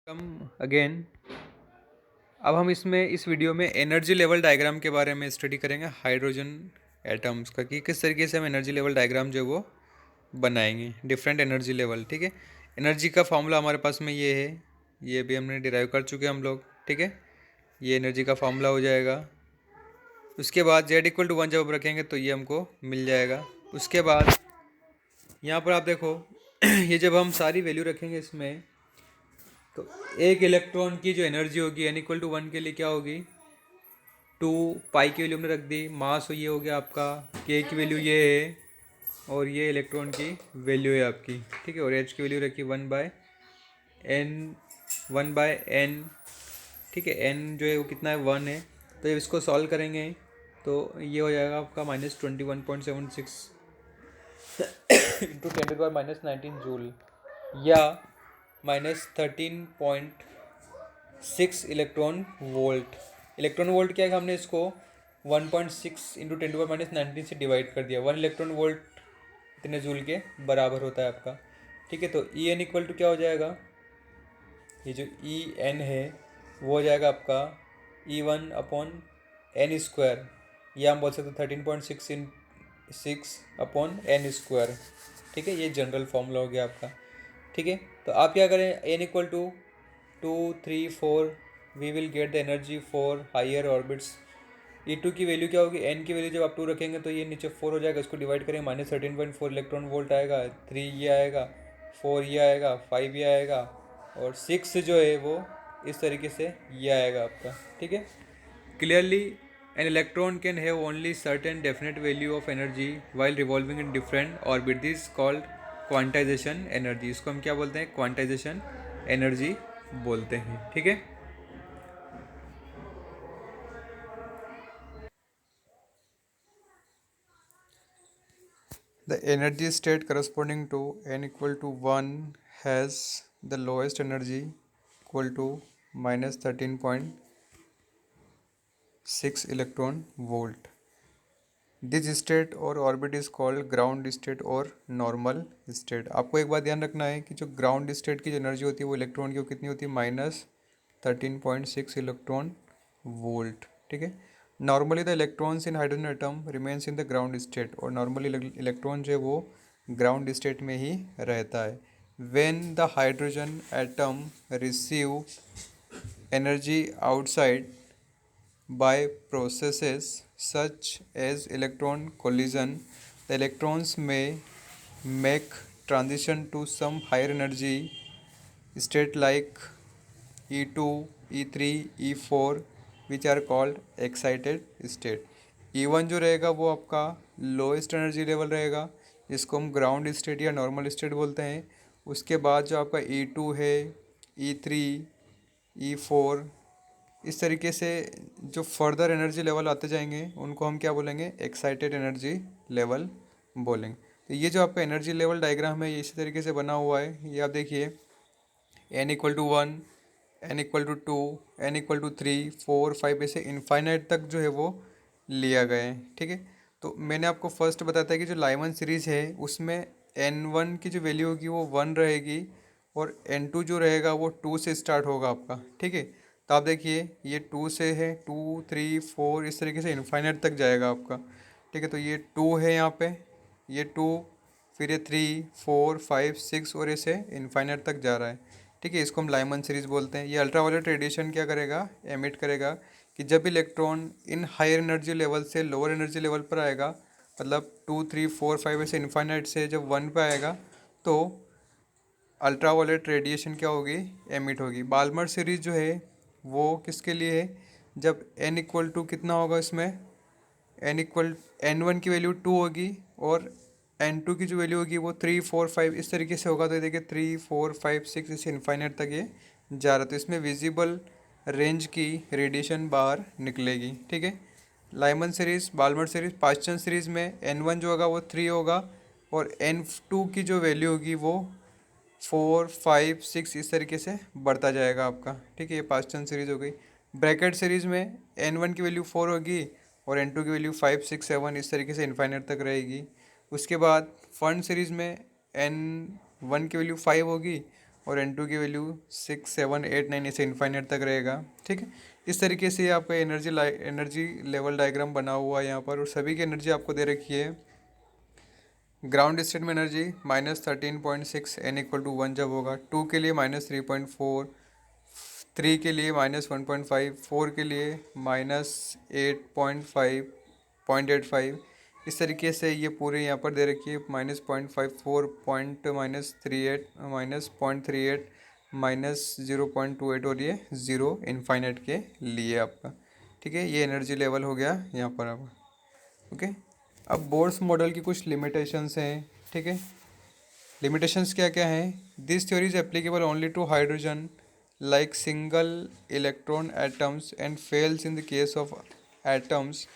Come again. अब हम इस वीडियो में एनर्जी लेवल डायग्राम के बारे में स्टडी करेंगे, हाइड्रोजन एटम्स का, कि किस तरीके से हम एनर्जी लेवल डायग्राम जो है वो बनाएंगे, डिफरेंट एनर्जी लेवल। ठीक है, एनर्जी का फॉर्मूला हमारे पास में ये है, ये भी हमने डिराइव कर चुके हैं हम लोग। ठीक है, ये एनर्जी का फॉर्मूला हो जाएगा। उसके बाद Z=1 जब रखेंगे तो ये हमको मिल जाएगा। उसके बाद यहाँ पर आप देखो ये जब हम सारी वैल्यू रखेंगे इसमें, तो एक इलेक्ट्रॉन की जो एनर्जी होगी N=1 के लिए क्या होगी, 2 पाई की वैल्यू हमने रख दी। मास ये हो गया आपका, K की वैल्यू ये है, और ये इलेक्ट्रॉन की वैल्यू है आपकी। ठीक है, और H की वैल्यू रखी 1/n। ठीक है, N जो है वो कितना है, 1 है। तो इसको सॉल्व करेंगे तो ये हो जाएगा आपका -21.76 इंटू 10⁻⁻19 जूल, या -13.6 इलेक्ट्रॉन वोल्ट। इलेक्ट्रॉन वोल्ट क्या है, हमने इसको 1.6 इंटू 10⁻⁻19 से डिवाइड कर दिया। 1 इलेक्ट्रॉन वोल्ट इतने जूल के बराबर होता है आपका। ठीक है, तो E n क्या हो जाएगा, ये जो E n है वो हो जाएगा आपका E1/n², या हम बोल सकते 13.6 ठीक है, ये जनरल फॉर्मूला हो गया आपका। ठीक है, तो आप क्या करें, N=2, 3, 4, we will get the energy for higher orbits. E2 की वैल्यू क्या होगी, N की वैल्यू जब आप 2 रखेंगे तो ये नीचे 4 हो जाएगा, इसको डिवाइड करेंगे, -13.4 इलेक्ट्रॉन वोल्ट आएगा, 3 ये आएगा, 4 ये आएगा, 5 ये आएगा, और 6 जो है वो इस तरीके से ये आएगा आपका। ठीक है, clearly an electron can have only certain definite value of energy while revolving in different orbit, this called quantization energy. इसको हम क्या बोलते हैं, क्वांटाइजेशन एनर्जी बोलते हैं। ठीक है, the energy state corresponding to n=1 has the lowest energy equal to -13.6 electron volt. This state और orbit is called ground state और नॉर्मल स्टेट। आपको एक बात ध्यान रखना है कि जो ग्राउंड स्टेट की जो एनर्जी होती है वो इलेक्ट्रॉन की वो कितनी होती है, -13.6 इलेक्ट्रॉन वोल्ट। ठीक है, normally the electrons in hydrogen atom remains in the ground state, और नॉर्मली इलेक्ट्रॉन जो है वो ग्राउंड स्टेट में ही रहता है। When the hydrogen atom receive energy outside by processes such as electron collision, the electrons may make transition to some higher energy state like E2, E3, E4, which are called excited state. E1 जो रहेगा वो आपका lowest energy level रहेगा, जिसको हम ground state या normal state बोलते हैं। उसके बाद जो आपका E2 है, E3, E4, इस तरीके से जो फर्दर एनर्जी लेवल आते जाएंगे उनको हम क्या बोलेंगे, एक्साइटेड एनर्जी लेवल बोलेंगे। तो ये जो आपका एनर्जी लेवल डायग्राम है ये इसी तरीके से बना हुआ है। ये आप देखिए, N=1, N=2, N=3, 4, 5, ऐसे इनफाइनाइट तक जो है वो लिया गया है। ठीक है, तो मैंने आपको फर्स्ट बताया था कि जो लाइमन सीरीज़ है उसमें N1 की जो वैल्यू होगी वो 1 रहेगी, और N2 जो रहेगा वो 2 से स्टार्ट होगा आपका। ठीक है, तो आप देखिए ये 2 से है, 2, 3, 4, इस तरीके से इनफाइनाइट तक जाएगा आपका। ठीक है, तो ये 2 है यहाँ पे, ये 2, फिर ये 3, 4, 5, 6, और ऐसे इनफाइनाइट तक जा रहा है। ठीक है, इसको हम लाइमन सीरीज बोलते हैं। ये अल्ट्रावायलेट रेडिएशन क्या करेगा, एमिट करेगा, कि जब electron in higher energy level से लोअर एनर्जी लेवल पर आएगा, मतलब 2, 3, 4, 5 ऐसे इनफाइनाइट से जब 1 पे आएगा तो अल्ट्रावायलेट रेडिएशन क्या होगी, एमिट होगी। बाल्मर सीरीज जो है वो किसके लिए है, जब N=2 कितना होगा इसमें, N1 की वैल्यू 2 होगी, और N2 की जो वैल्यू होगी वो 3, 4, 5 इस तरीके से होगा। तो ये देखिए 3, 4, 5, 6 इसे इनफाइनाइट तक ये जा रहा है, तो इसमें विजिबल रेंज की रेडिएशन बाहर निकलेगी। ठीक है, Lyman series, Balmer series, Paschen series में N1 जो होगा वो 3 होगा, और N2 की जो वैल्यू होगी वो 4, 5, 6 इस तरीके से बढ़ता जाएगा आपका। ठीक है, ये पास्चन सीरीज हो गई। ब्रैकेट सीरीज में N1 की वैल्यू 4 होगी, और N2 की वैल्यू 5, 6, 7 इस तरीके से इनफाइनाइट तक रहेगी। उसके बाद फंड सीरीज में N1 की वैल्यू 5 होगी, और N2 की वैल्यू 6 7 8 9 ऐसे इन्फाइनाइट तक रहेगा। ठीक है, इस तरीके से आपका एनर्जी लेवल डायग्राम बना हुआ है यहाँ पर, और सभी की एनर्जी आपको दे रखी है। ग्राउंड स्टेट में एनर्जी -13.6 n = 1 जब होगा, 2 के लिए -3.4, 3 के लिए -1.5, 4 के लिए -8.5, इस तरीके से ये पूरे यहाँ पर दे रखी है। -0.54 पॉइंट -38 -0.38 -0.28, और ये ज़ीरो इनफाइनाइट के लिए आपका। ठीक है, ये एनर्जी लेवल हो गया यहाँ पर अब। ओके, अब बोर्स मॉडल की कुछ लिमिटेशंस हैं। ठीक है, लिमिटेशंस क्या क्या हैं? This theory is applicable only to hydrogen like single electron atoms and fails in the case of atoms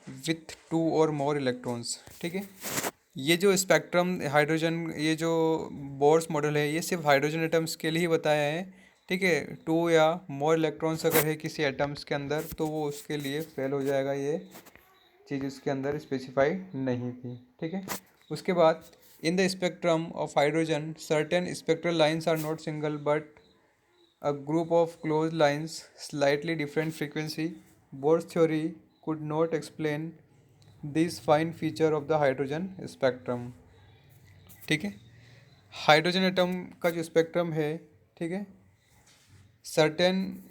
with 2 और मोर इलेक्ट्रॉन्स। ठीक है, ये जो स्पेक्ट्रम हाइड्रोजन, ये जो बोर्स मॉडल है, ये सिर्फ हाइड्रोजन एटम्स के लिए ही बताया है। ठीक है, 2 या मोर इलेक्ट्रॉन्स अगर है किसी एटम्स के अंदर तो वो उसके लिए फेल हो जाएगा, ये चीज़ इसके अंदर स्पेसिफाई नहीं थी। ठीक है, उसके बाद in the spectrum of hydrogen certain spectral lines are not single but a group of closed lines slightly different frequency. Bohr's theory could not explain this fine feature of the hydrogen spectrum. ठीक है, hydrogen atom का जो spectrum है, ठीक है, certain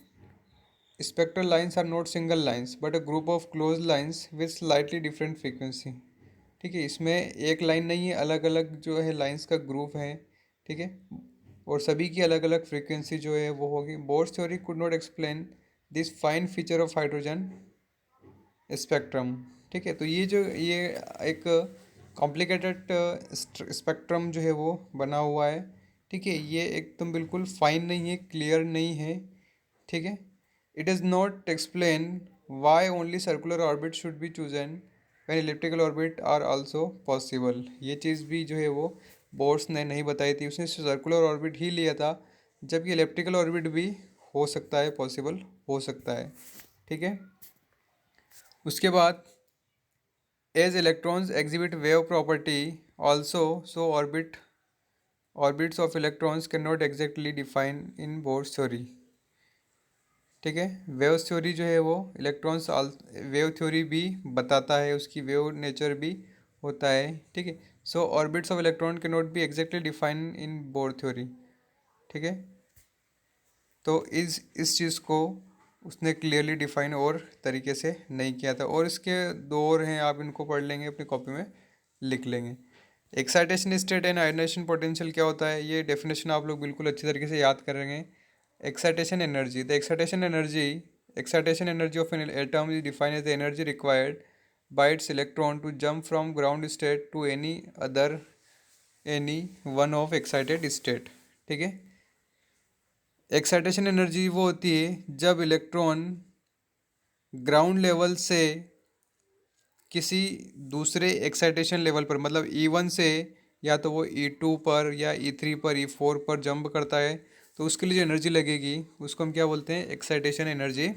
spectral lines are not single lines but a group of close lines with slightly different frequency. ठीक है, इसमें एक लाइन नहीं है, अलग अलग जो है लाइन्स का ग्रुप है। ठीक है, और सभी की अलग अलग फ्रीक्वेंसी जो है वो होगी। Bourse theory could not explain this fine feature of hydrogen spectrum. ठीक है, तो ये एक कॉम्प्लिकेटेड स्पेक्ट्रम जो है वो बना हुआ है। ठीक है, ये एकदम बिल्कुल फाइन नहीं है, क्लियर नहीं है। ठीक है, it is not explain why only circular orbit should be chosen when elliptical orbit are also possible. ये चीज़ भी जो है वो बोर्स ने नहीं बताई थी, उसने सर्कुलर ऑर्बिट ही लिया था, जबकि इलिप्टिकल ऑर्बिट भी हो सकता है, पॉसिबल हो सकता है। ठीक है, उसके बाद as electrons exhibit wave property also so orbits of electrons can not exactly define in Bohr's theory. ठीक है, वेव थ्योरी जो है वो इलेक्ट्रॉन्स वेव थ्योरी भी बताता है, उसकी वेव नेचर भी होता है। ठीक है, so orbits of electron can not be exactly define in Bohr theory. ठीक है, तो इस चीज़ को उसने क्लियरली डिफाइन और तरीके से नहीं किया था, और इसके दो और हैं, आप इनको पढ़ लेंगे, अपनी कॉपी में लिख लेंगे। Excitation state and ionisation potential क्या होता है, ये डेफिनेशन आप लोग बिल्कुल अच्छी तरीके से याद करेंगे। Excitation energy, the excitation energy of an atom is defined as the energy required by its electron to jump from ground state to any one of excited state. ठीक है, एक्साइटेशन एनर्जी वो होती है जब इलेक्ट्रॉन ग्राउंड लेवल से किसी दूसरे excitation level पर, मतलब E1 से या तो वो E2 पर या E3 पर E4 पर जंप करता है, तो उसके लिए जो एनर्जी लगेगी उसको हम क्या बोलते हैं, एक्साइटेशन एनर्जी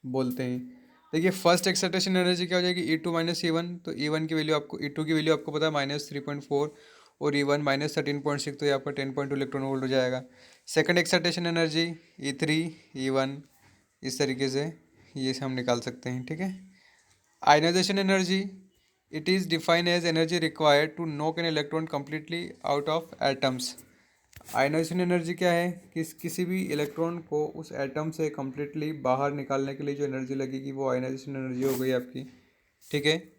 बोलते हैं। देखिए, फर्स्ट एक्साइटेशन एनर्जी क्या हो जाएगी, E2 माइनस E1, तो E1 की वैल्यू आपको, E2 की वैल्यू आपको पता है -3.4, और E1 -13.6, तो ये आपका 10.2 इलेक्ट्रॉन वोल्ट हो जाएगा। Second excitation energy E3 E1, इस तरीके से ये हम निकाल सकते हैं। ठीक है, ionisation energy, it is defined as energy required to knock an electron completely out of atoms. Ionisation energy क्या है, किसी भी इलेक्ट्रॉन को उस एटम से कम्प्लीटली बाहर निकालने के लिए जो एनर्जी लगेगी वो आयनाइजेशन एनर्जी हो गई आपकी। ठीक है,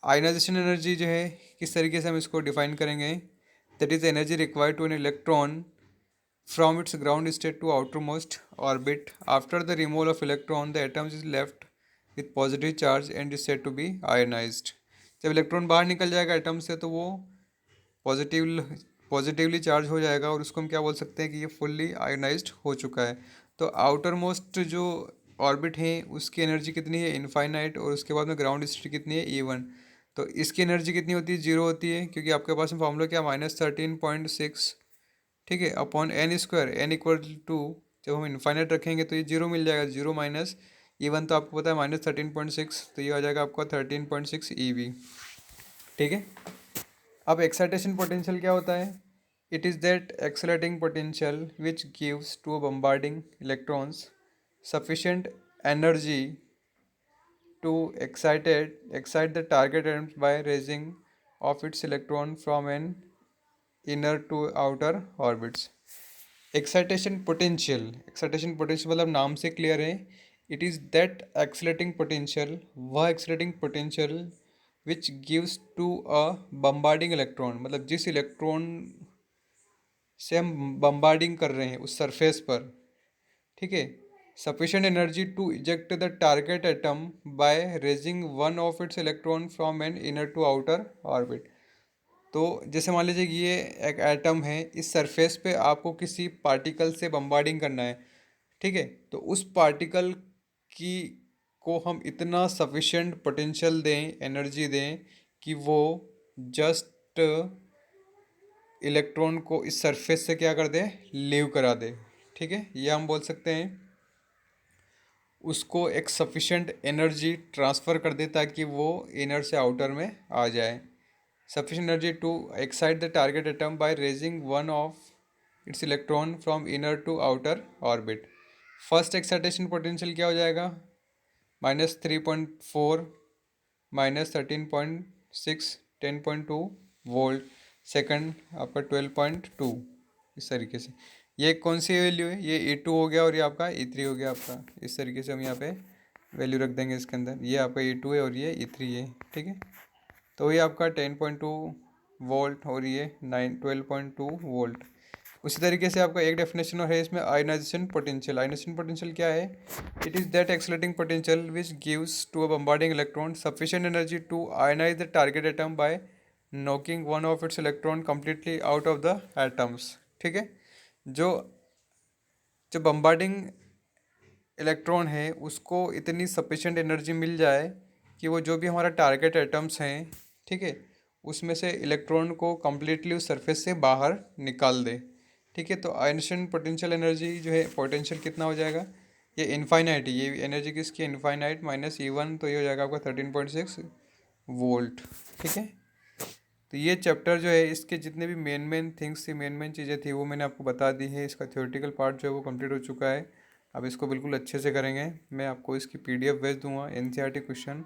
आयनाइजेशन एनर्जी जो है किस तरीके से हम इसको डिफाइन करेंगे, that is energy required to an electron from its ground state to outer most orbit after the removal of electron the atoms is left with positive charge and is said to be ionised. जब electron बाहर निकल जाएगा atom से तो वो positive positively charge हो जाएगा, और उसको हम क्या बोल सकते हैं कि ये फुल्ली आयोनाइज्ड हो चुका है। तो आउटर मोस्ट जो ऑर्बिट है उसकी एनर्जी कितनी है, इनफाइनाइट, और उसके बाद में ग्राउंड स्टेट कितनी है, E1। तो इसकी एनर्जी कितनी होती है, 0 होती है, क्योंकि आपके पास में फॉर्मूला क्या, -13.6, ठीक है, अपॉन n², n=2, जब हम इनफाइनाइट रखेंगे तो ये 0 मिल जाएगा, 0 माइनस E1 तो आपको पता है -13.6, तो ये आ जाएगा आपका 13.6 EV। ठीक है, अब एक्साइटेशन पोटेंशियल क्या होता है, It is that accelerating potential which gives to bombarding electrons sufficient energy to excite the target atom by raising of its electron from an inner to outer orbits. Excitation potential मतलब नाम से clear है. It is that accelerating potential, वह accelerating potential which gives to a bombarding electron, मतलब जिस electron से हम bombarding कर रहे हैं उस सरफेस पर, ठीक है, sufficient energy to eject the target atom by raising one of its electron from an inner to outer orbit. तो जैसे मान लीजिए कि ये एक एटम है, इस सरफेस पे आपको किसी पार्टिकल से बम्बार्डिंग करना है, ठीक है, तो उस पार्टिकल की को हम इतना सफिशिएंट पोटेंशियल दें, एनर्जी दें कि वो जस्ट इलेक्ट्रॉन को इस सरफेस से क्या कर दे, लीव करा दे. ठीक है, ये हम बोल सकते हैं उसको एक सफिशिएंट एनर्जी ट्रांसफ़र कर दे ताकि वो इनर से आउटर में आ जाए. Sufficient energy to excite the target atom by raising one of its electron from inner to outer orbit. First excitation potential क्या हो जाएगा, -3.4 -13.6 10.2 वोल्ट. सेकंड आपका 12.2. इस तरीके से ये कौन सी वैल्यू है, ये E2 हो गया और ये आपका E3 हो गया आपका. इस तरीके से हम यहाँ पे वैल्यू रख देंगे इसके अंदर. ये आपका E2 है और ये E3 है. ठीक है, तो ये आपका 10.2 वोल्ट और ये 12.2 वोल्ट. उसी तरीके से आपका एक डेफिनेशन और है इसमें आयनाइजेशन पोटेंशियल. आयनाइजेशन पोटेंशियल क्या है, it is that accelerating potential which gives to a bombarding electron sufficient energy to ionise the target atom by knocking one of its electron completely out of the atoms. ठीक है, जो जो bombarding electron है उसको इतनी sufficient energy मिल जाए कि वो जो भी हमारा टारगेट एटम्स हैं, ठीक है, उसमें से इलेक्ट्रॉन को कम्प्लीटली उस सरफेस से बाहर निकाल दे. ठीक है, तो आयनेशन पोटेंशियल एनर्जी जो है, पोटेंशियल कितना हो जाएगा, ये इनफाइनाइट है, ये एनर्जी किसकी, इनफाइनाइट माइनस E1, तो ये हो जाएगा आपका 13.6 वोल्ट. ठीक है, तो ये चैप्टर जो है इसके जितने भी मेन थिंग्स थी, मेन चीज़ें थी वो मैंने आपको बता दी है. इसका थ्योरेटिकल पार्ट जो है वो कंप्लीट हो चुका है. अब इसको बिल्कुल अच्छे से करेंगे. मैं आपको इसकी PDF भेज दूंगा, NCERT क्वेश्चन